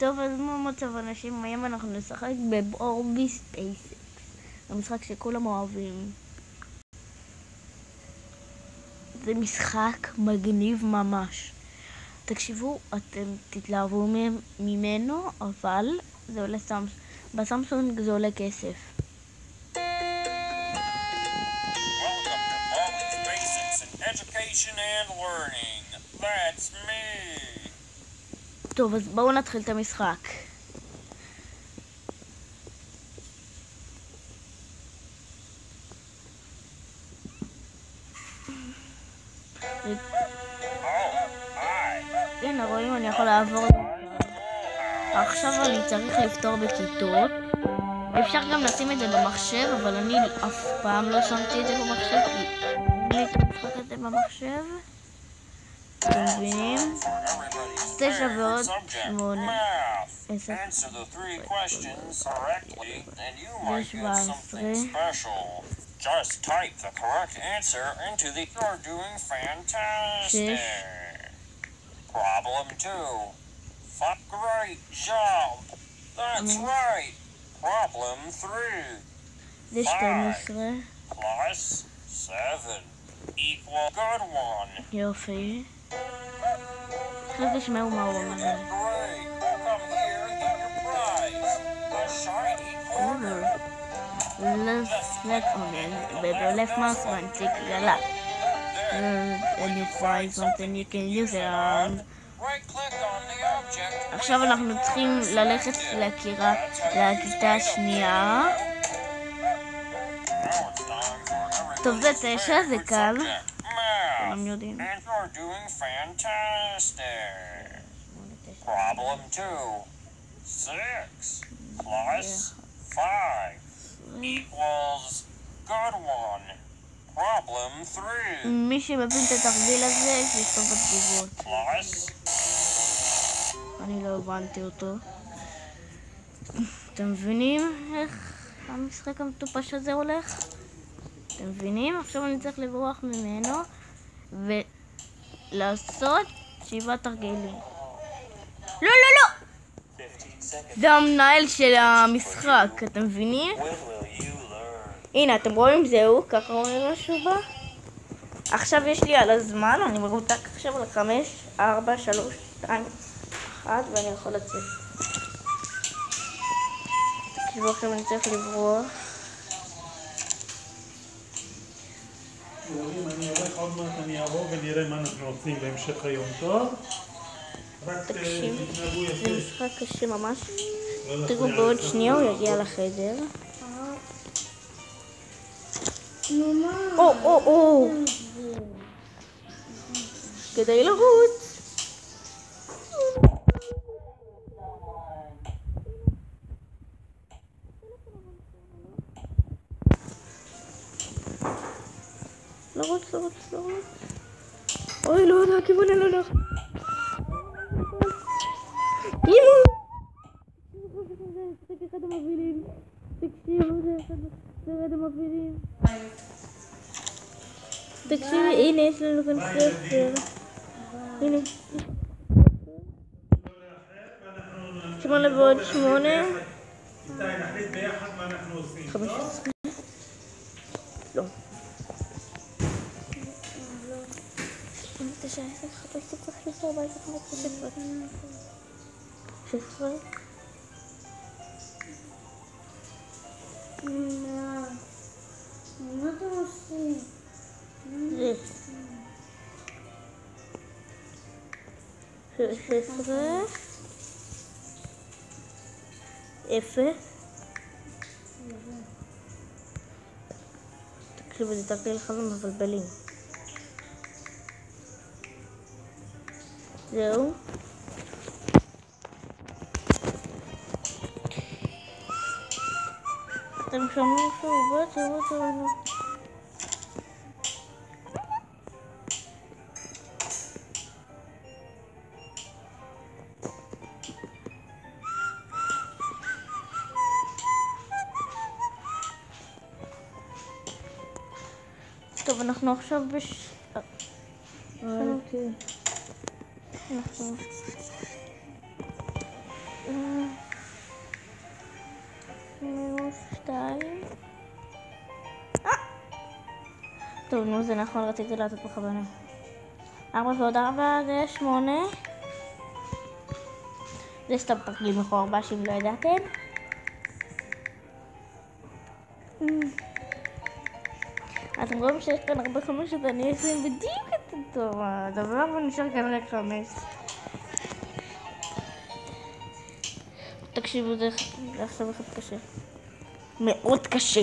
טוב, אז מה מצב אנשים? היום אנחנו נשחק בברבי ספייסקס. המשחק שכולם אוהבים. זה משחק מגניב ממש. תקשיבו, אתם תתלהבו ממנו, אבל זה עולה בסמסונג זה עולה כסף. טוב, אז בואו נתחיל את המשחק. הנה, רואים, אני יכול לעבור. עכשיו אני צריך לפתור בכיתות. אפשר גם לשים את זה במחשב, אבל אני אף פעם לא שמתי את זה במחשב, כי אין לי את המשחק הזה במחשב. אתם מבינים? 9 ועוד 8. 10. זה 17. Just type the correct answer into the you're doing fantastic. Problem 2. Great job. That's right. Problem 3. זה 12. Plus 7 equal good one. יופי. עכשיו תשמעו מה הוא אומר. Great. Come here and get your prize. The shiny corner. Let's select on it with the left mouse button, take the left. And you find something you can use it on. עכשיו אנחנו צריכים ללכת לכיתה השנייה. טוב, זה 9, זה קל. כולם יודעים. Problem 2. 6 plus 5 equals good one. Problem 3. מי שמבין את התרגיל הזה, שיכתוב בתגובות. אני לא הבנתי אותו. אתם מבינים איך המשחק המטופש הזה הולך? אתם מבינים? עכשיו אני צריך לברוח ממנו ולעשות 7 תרגילים. לא, לא, לא! זה המנהל של המשחק, אתם מבינים? הנה, אתם רואים? זהו, ככה אומר משהו בה. עכשיו יש לי על הזמן, אני מרותק עכשיו על 5, 4, 3, 2, 1, ואני יכול לצאת. תקשיבו, עכשיו אני צריך לברוח. אני הולך עוד מעט, אני אעבור ונראה מה אנחנו עושים בהמשך היום, טוב? תקשיב, זה משחק קשה ממש. תראו, בעוד שנייה הוא יגיע לחדר. או, כדאי לרוץ. לרוץ. אוי, לא, הכיוון אני לא הולך. אימו! זה אחד המובילים. תקשיבו, זה אחד המובילים. תקשיבי, הנה, יש לנו כאן ספר. הנה. 8 ועוד 8. נחליט ביחד מה אנחנו עושים. 15. לא. 9, 10, 15, 16, 14, 15, 16. מה אתה עושה? זה 16 0. תקשיבו, זה תרגיל אחד מבלבלים. זהו. אתם שומעים שהוא תראו. טוב, אנחנו עכשיו אנחנו טוב, נו, זה נכון, רציתי לעשות בכוונה. 4 ועוד 4 זה 8. זה סתם תרגיל מכוער באש אם לא ידעתם. אתם רואים שיש כאן הרבה 5, אז אני אעשה בדיוק את אותו הדבר ונשאר כאן רק 5. תקשיבו, זה עכשיו אחד קשה. מאוד קשה.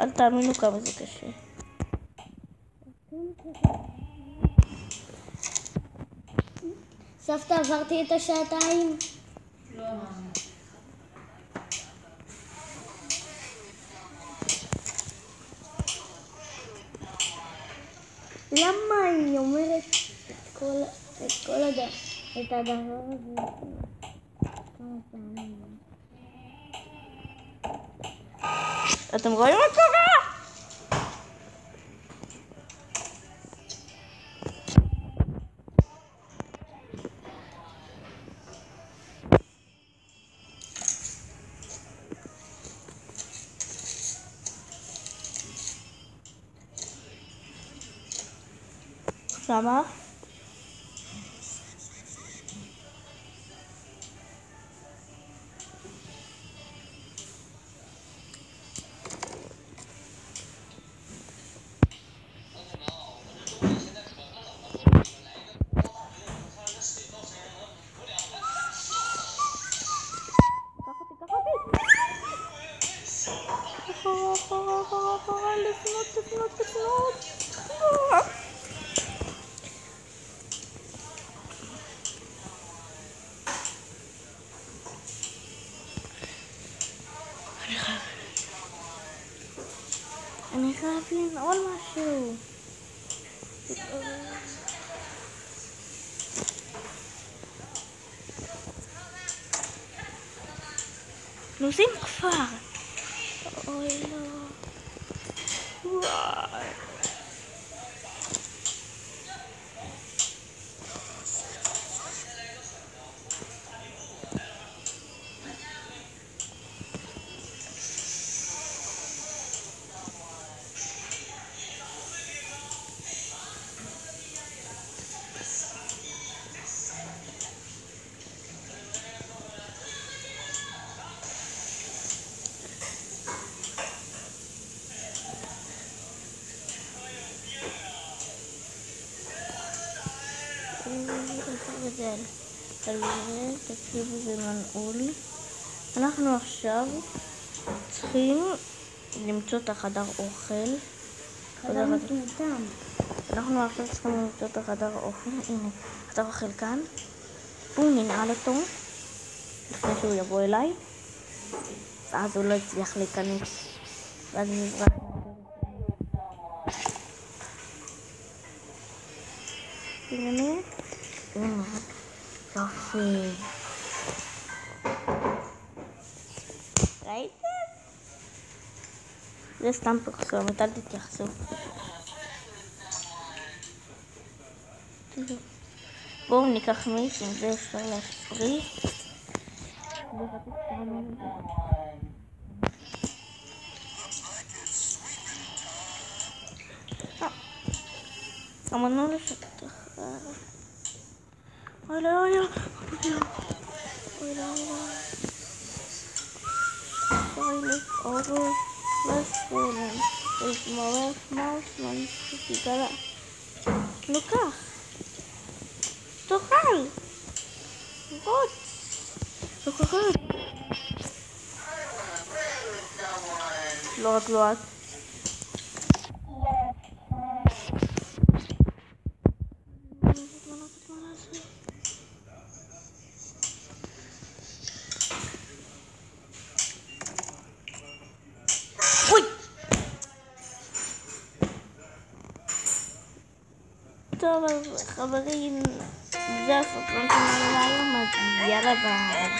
אל תאמינו כמה זה קשה. סבתא, עברתי את השעתיים? לא, מאמי. למה היא אומרת את הדבר הזה? אתם רואים מה קורה? למה? אחורה, לפנות. אני חייב לנעול משהו. נוסעים כבר. אוי לא. וואי. תקשיבו, זה מנעול. אנחנו עכשיו צריכים למצוא את החדר אוכל. חדר מטומטם. אנחנו עכשיו צריכים למצוא את החדר אוכל. הנה, חדר אוכל כאן. בואו ננעל אותו לפני שהוא יבוא אליי, ואז הוא לא יצליח להיכנס, ואז נברח. הנה, יופי. ראיתם? זה סתם פרסומת, אל תתייחסו. בואו ניקח מיץ, עם זה אפשר להפריך. אמרנו לשטח. אוי לא, אוי לא. אוי לא, אוי לא. Toilet overflowing. There's more mouse תיגרע. לוקח. תאכל. רוץ. תאכל. לא רק לא את. טוב, אז חברים, זה הסרטון שלנו להיום, אז יאללה ביי.